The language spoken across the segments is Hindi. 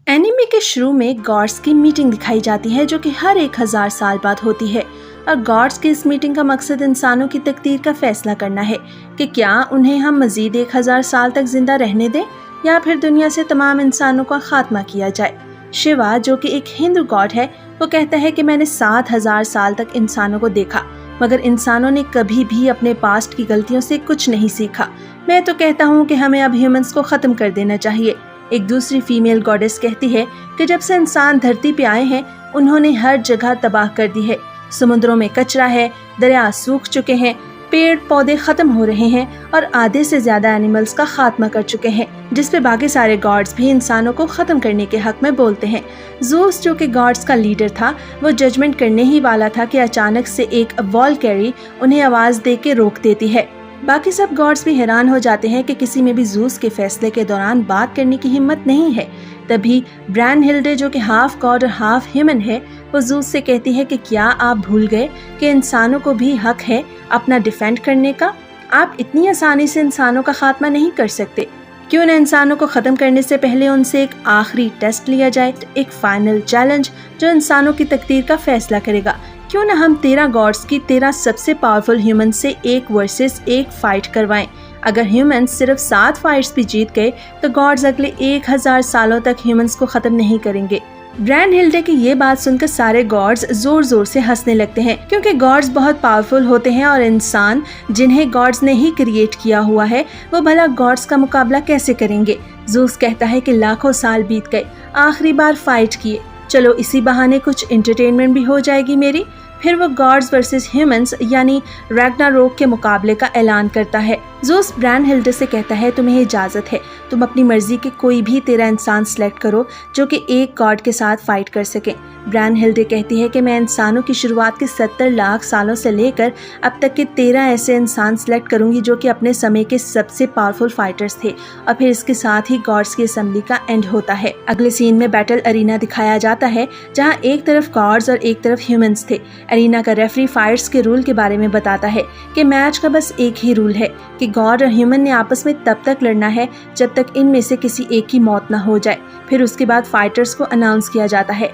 एनीमे के शुरू में गॉड्स की मीटिंग दिखाई जाती है जो कि हर 1000 साल बाद होती है और गॉड्स की इस मीटिंग का मकसद इंसानों की तकदीर का फैसला करना है कि क्या उन्हें हम मजीद 1000 साल तक जिंदा रहने दें या फिर दुनिया से तमाम इंसानों का खात्मा किया जाए। शिवा जो कि एक हिंदू गॉड है, वो कहता है कि मैंने 7000 साल तक इंसानों को देखा मगर इंसानों ने कभी भी अपने पास्ट की गलतियों से कुछ नहीं सीखा। मैं तो कहता हूँ कि हमें अब ह्यूमंस को खत्म कर देना चाहिए। एक दूसरी फीमेल गॉडेस कहती है कि जब से इंसान धरती पे आए हैं उन्होंने हर जगह तबाह कर दी है। समुद्रों में कचरा है, दरिया सूख चुके हैं, पेड़ पौधे खत्म हो रहे हैं और आधे से ज्यादा एनिमल्स का खात्मा कर चुके हैं, जिस पे बाकी सारे गॉड्स भी इंसानों को खत्म करने के हक में बोलते हैं। ज़ूस जो कि गॉड्स का लीडर था, वो जजमेंट करने ही वाला था कि अचानक से एक वॉल्कैरी उन्हें आवाज दे के रोक देती है। बाकी सब गॉड्स भी हैरान हो जाते हैं कि किसी में भी ज़ूस के फैसले के दौरान बात करने की हिम्मत नहीं है। तभी ब्रैनहिल्डे जो कि हाफ गॉड और हाफ ह्यूमन है, वो ज़ूस से कहती है कि क्या आप भूल गए कि इंसानों को भी हक है अपना डिफेंड करने का। आप इतनी आसानी से इंसानों का खात्मा नहीं कर सकते। क्यों न इंसानों को खत्म करने से पहले उनसे एक आखिरी टेस्ट लिया जाए, एक फाइनल चैलेंज जो इंसानों की तकदीर का फैसला करेगा। क्यों न हम 13 गॉड्स की 13 सबसे पावरफुल ह्यूमन से 1 वर्सेस 1 फाइट करवाएं। अगर ह्यूमंस सिर्फ 7 फाइट्स भी जीत गए तो गॉड्स अगले 1000 सालों तक ह्यूमंस को खत्म नहीं करेंगे। ब्रैनहिल्डे की ये बात सुनकर सारे गॉड्स जोर जोर से हंसने लगते हैं क्योंकि गॉड्स बहुत पावरफुल होते हैं और इंसान जिन्हें गॉड्स ने ही क्रिएट किया हुआ है वो भला गॉड्स का मुकाबला कैसे करेंगे। ज़ूस कहता है कि लाखों साल बीत गए, आखिरी बार फाइट किए, चलो इसी बहाने कुछ एंटरटेनमेंट भी हो जाएगी मेरी। फिर वो गॉड्स वर्सेस ह्यूमंस यानी रैग्नारोक के मुकाबले का ऐलान करता है। ज़ूस ब्रैनहिल्डे से कहता है तुम्हें इजाज़त है, तुम अपनी मर्जी के कोई भी 13 इंसान सिलेक्ट करो जो कि एक गॉड के साथ फाइट कर सके। ब्रैनहिल्डे कहती है कि मैं इंसानों की शुरुआत के 70 लाख सालों से लेकर अब तक के 13 ऐसे इंसान सिलेक्ट करूंगी जो कि अपने समय के सबसे पावरफुल फाइटर्स थे और फिर इसके साथ ही गॉड्स की असेंबली का एंड होता है। अगले सीन में बैटल अरीना दिखाया जाता है जहाँ एक तरफ गॉड्स और एक तरफ ह्यूमंस थे। अरीना का रेफरी फाइट्स के रूल के बारे में बताता है कि मैच का बस एक ही रूल है कि गॉड और ह्यूमन ने आपस में तब तक लड़ना है जब तक इनमें से किसी एक की मौत ना हो जाए। फिर उसके बाद फाइटर्स को अनाउंस किया जाता है।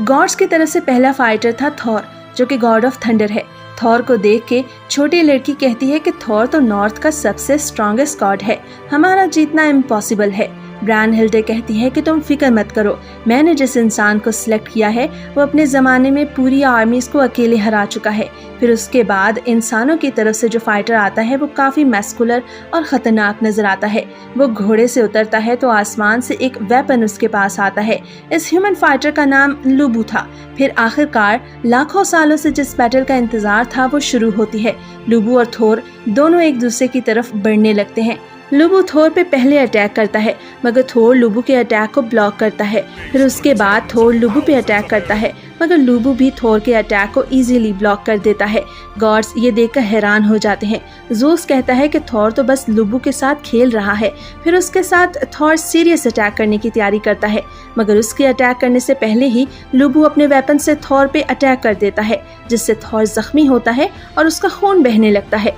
गॉड्स की तरफ से पहला फाइटर था थॉर जो कि गॉड ऑफ थंडर है। थॉर को देख के छोटी लड़की कहती है कि थॉर तो नॉर्थ का सबसे स्ट्रॉन्गेस्ट गॉड है, हमारा जीतना इम्पॉसिबल है। ब्रैनहिल्डे कहती है कि तुम फिक्र मत करो, मैंने जिस इंसान को सिलेक्ट किया है वो अपने ज़माने में पूरी आर्मीज को अकेले हरा चुका है। फिर उसके बाद इंसानों की तरफ से जो फाइटर आता है वो काफ़ी मैस्कुलर और ख़तरनाक नज़र आता है। वो घोड़े से उतरता है तो आसमान से एक वेपन उसके पास आता है। इस ह्यूमन फाइटर का नाम लुबू था। फिर आखिरकार लाखों सालों से जिस बैटल का इंतज़ार था वो शुरू होती है। लुबू और थोर दोनों एक दूसरे की तरफ बढ़ने लगते हैं। लुबू थोर पे पहले अटैक करता है मगर थोर लुबू के अटैक को ब्लॉक करता है। फिर उसके बाद थोर लुबू पे अटैक करता है मगर लुबू भी थोर के अटैक को इजीली ब्लॉक कर देता है। गॉड्स ये देखकर हैरान हो जाते हैं। ज़ूस कहता है कि थोर तो बस लुबू के साथ खेल रहा है। फिर उसके साथ थोर सीरियस अटैक करने की तैयारी करता है मगर उसके अटैक करने से पहले ही लुबू अपने वेपन से थोर पे अटैक कर देता है जिससे थोर जख्मी होता है और उसका खून बहने लगता है।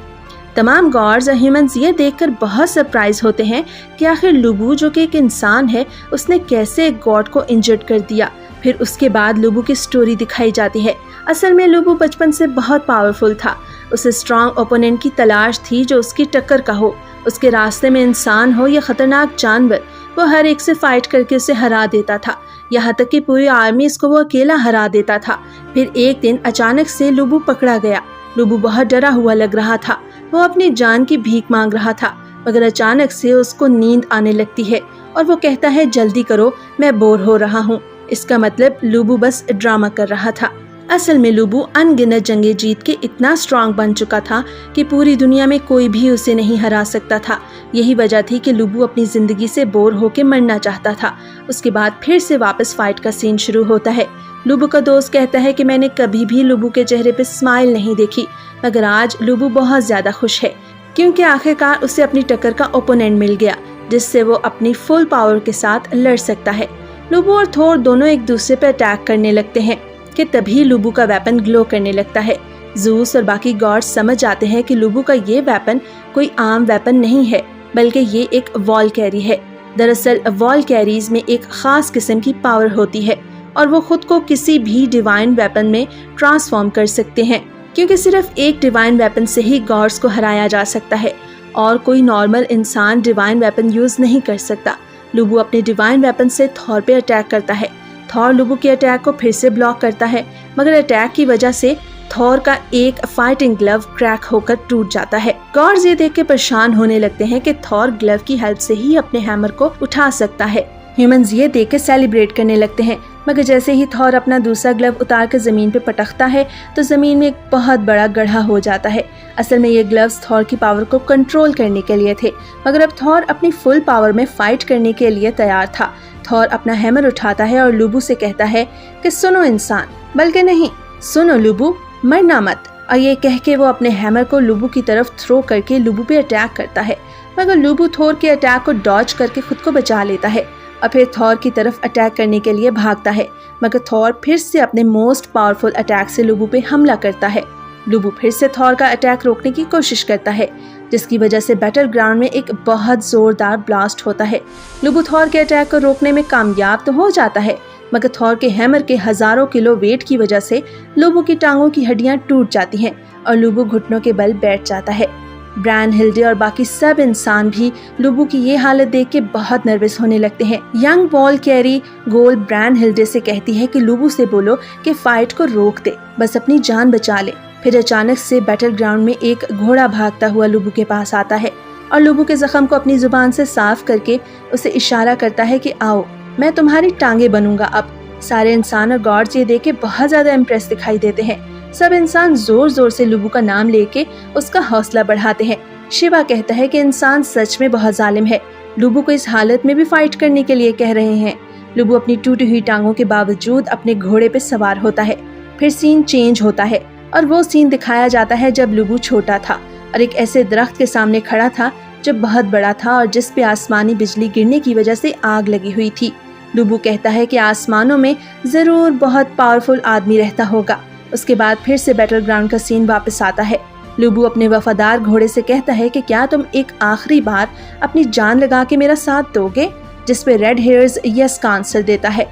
तमाम गॉड्स और ह्यूमंस ये देखकर बहुत सरप्राइज होते हैं कि आखिर लुबू जो कि एक इंसान है उसने कैसे एक गॉड को इंजर्ड कर दिया। फिर उसके बाद लुबू की स्टोरी दिखाई जाती है। असल में लुबू बचपन से बहुत पावरफुल था। उसे स्ट्रॉन्ग ओपोनेंट की तलाश थी जो उसकी टक्कर का हो। उसके रास्ते में इंसान हो या खतरनाक जानवर, वो हर एक से फाइट करके उसे हरा देता था। यहाँ तक कि पूरी आर्मी इसको वो अकेला हरा देता था। फिर एक दिन अचानक से लुबू पकड़ा गया। लुबू बहुत डरा हुआ लग रहा था। वो अपनी जान की भीख मांग रहा था मगर अचानक से उसको नींद आने लगती है और वो कहता है जल्दी करो, मैं बोर हो रहा हूँ। इसका मतलब लुबू बस ड्रामा कर रहा था। असल में लुबू अनगिनत जंगें जीत के इतना स्ट्रांग बन चुका था कि पूरी दुनिया में कोई भी उसे नहीं हरा सकता था। यही वजह थी कि लुबू अपनी जिंदगी से बोर होकर मरना चाहता था। उसके बाद फिर से वापस फाइट का सीन शुरू होता है। लुबू का दोस्त कहता है कि मैंने कभी भी लुबू के चेहरे पे स्माइल नहीं देखी मगर आज लुबू बहुत ज्यादा खुश है क्योंकि आखिरकार उसे अपनी टक्कर का ओपोनेंट मिल गया जिससे वो अपनी फुल पावर के साथ लड़ सकता है। लुबू और थोर दोनों एक दूसरे पर अटैक करने लगते हैं कि तभी लुबू का वेपन ग्लो करने लगता है। ज़ूस और बाकी गॉड्स समझ जाते हैं कि लुबू का ये वेपन कोई आम वेपन नहीं है बल्कि ये एक वॉल्कैरी है। दरअसल वॉल कैरीज में एक खास किस्म की पावर होती है और वो खुद को किसी भी डिवाइन वेपन में ट्रांसफॉर्म कर सकते हैं, क्योंकि सिर्फ एक डिवाइन वेपन से ही गॉड्स को हराया जा सकता है और कोई नॉर्मल इंसान डिवाइन वेपन यूज नहीं कर सकता। लुबू अपने डिवाइन वेपन से थॉर पे अटैक करता है। थॉर लुबू के अटैक को फिर से ब्लॉक करता है, मगर अटैक की वजह से थॉर का एक फाइटिंग ग्लव क्रैक होकर टूट जाता है। गॉड्स ये देख के परेशान होने लगते हैं कि थॉर ग्लव की हेल्प से ही अपने हैमर को उठा सकता है। ह्यूमंस ये देख के सेलिब्रेट करने लगते हैं, मगर जैसे ही थॉर अपना दूसरा ग्लव उतार कर जमीन पे पटकता है तो जमीन में एक बहुत बड़ा गड्ढा हो जाता है। असल में ये ग्लव्स थॉर की पावर को कंट्रोल करने के लिए थे, मगर अब थॉर अपनी फुल पावर में फाइट करने के लिए तैयार था। थॉर अपना हैमर उठाता है और लुबू से कहता है कि सुनो इंसान, बल्कि नहीं, सुनो लुबू, मरना मत। और ये कह के वो अपने हैमर को लुबू की तरफ थ्रो करके लुबू पे अटैक करता है, मगर लुबू थॉर के अटैक को डॉज करके खुद को बचा लेता है और फिर थॉर की तरफ अटैक करने के लिए भागता है, मगर थॉर फिर से अपने मोस्ट पावरफुल अटैक से लुबू पे हमला करता है। लुबू फिर से थॉर का अटैक रोकने की कोशिश करता है, जिसकी वजह से बैटल ग्राउंड में एक बहुत जोरदार ब्लास्ट होता है। लुबू थॉर के अटैक को रोकने में कामयाब तो हो जाता है, मगर थॉर के हैमर के हजारों किलो वेट की वजह से लुबू की टांगों की हड्डियां टूट जाती हैं और लुबू घुटनों के बल बैठ जाता है। ब्रैनहिल्डे और बाकी सब इंसान भी लुबू की ये हालत देख के बहुत नर्वस होने लगते हैं। यंग वॉल कैरी गोल ब्रैनहिल्डे से कहती है कि लुबू से बोलो कि फाइट को रोक दे, बस अपनी जान बचा ले। फिर अचानक से बैटल ग्राउंड में एक घोड़ा भागता हुआ लुबू के पास आता है और लुबू के जख्म को अपनी जुबान से साफ करके उसे इशारा करता है कि आओ, मैं तुम्हारी टांगे बनूंगा अब। सारे इंसान और गॉड्स ये देख के बहुत ज्यादा इम्प्रेस दिखाई देते हैं। सब इंसान जोर जोर से लुबू का नाम लेके उसका हौसला बढ़ाते हैं। शिवा कहता है कि इंसान सच में बहुत जालिम है, लुबू को इस हालत में भी फाइट करने के लिए कह रहे हैं। लुबू अपनी टूटी हुई टांगों के बावजूद अपने घोड़े पे सवार होता है। फिर सीन चेंज होता है और वो सीन दिखाया जाता है जब लुबू छोटा था और एक ऐसे दरख्त के सामने खड़ा था जो बहुत बड़ा था और जिस पे आसमानी बिजली गिरने की वजह से आग लगी हुई थी। लुबू कहता है कि आसमानों में जरूर बहुत पावरफुल आदमी रहता होगा। उसके बाद फिर से बैटल ग्राउंड का सीन वापस आता है। लुबू अपने वफादार घोड़े से कहता है कि क्या तुम एक आखिरी बार अपनी जान लगा के मेरा साथ दोगे, जिस पे रेड हेयर्स यस का आंसर देता है।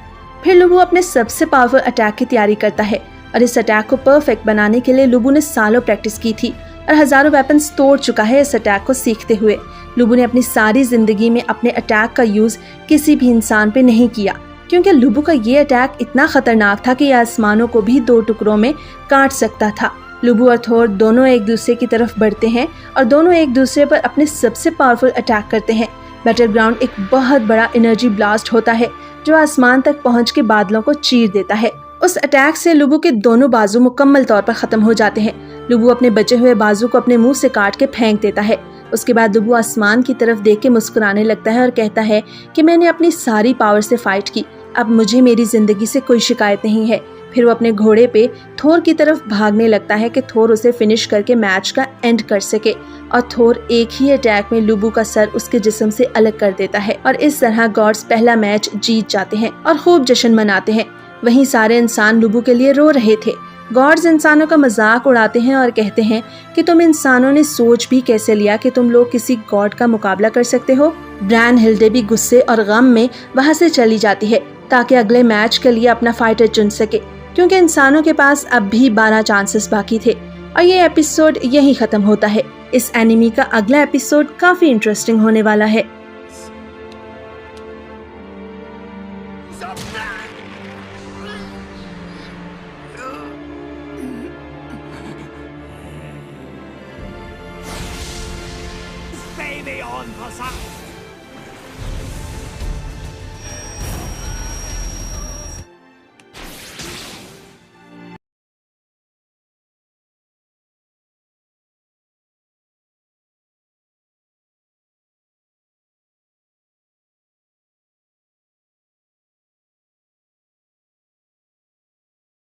फिर लुबू अपने सबसे पावरफुल अटैक की तैयारी करता है और इस अटैक को परफेक्ट बनाने के लिए लुबू ने सालों प्रैक्टिस की थी और हजारों वेपन्स तोड़ चुका है इस अटैक को सीखते हुए। लुबू ने अपनी सारी जिंदगी में अपने अटैक का यूज किसी भी इंसान पे नहीं किया, क्योंकि लुबू का ये अटैक इतना खतरनाक था कि यह आसमानों को भी दो टुकड़ों में काट सकता था। लुबू और थोर दोनों एक दूसरे की तरफ बढ़ते हैं और दोनों एक दूसरे पर अपने सबसे पावरफुल अटैक करते हैं। बैटल ग्राउंड एक बहुत बड़ा एनर्जी ब्लास्ट होता है जो आसमान तक पहुंच के बादलों को चीर देता है। उस अटैक से लुबू के दोनों बाजू मुकम्मल तौर पर खत्म हो जाते हैं। लुबू अपने बचे हुए बाजू को अपने मुंह से काट के फेंक देता है। उसके बाद लुबू आसमान की तरफ देख के मुस्कुराने लगता है और कहता है कि मैंने अपनी सारी पावर से फाइट की, अब मुझे मेरी जिंदगी से कोई शिकायत नहीं है। फिर वो अपने घोड़े पे थोर की तरफ भागने लगता है कि थोर उसे फिनिश करके मैच का एंड कर सके और थोर एक ही अटैक में लुबू का सर उसके जिस्म से अलग कर देता है और इस तरह गॉड्स पहला मैच जीत जाते हैं और खूब जश्न मनाते हैं। वहीं सारे इंसान लुबू के लिए रो रहे थे। गॉड्स इंसानों का मजाक उड़ाते हैं और कहते हैं कि तुम इंसानों ने सोच भी कैसे लिया कि तुम लोग किसी गॉड का मुकाबला कर सकते हो। ब्रैनहिल्डे भी गुस्से और गम में वहां से चली जाती है ताकि अगले मैच के लिए अपना फाइटर चुन सके, क्योंकि इंसानों के पास अब भी 12 चांसेस बाकी थे। और ये एपिसोड यही खत्म होता है। इस एनिमी का अगला एपिसोड काफी इंटरेस्टिंग होने वाला है। Baby on for some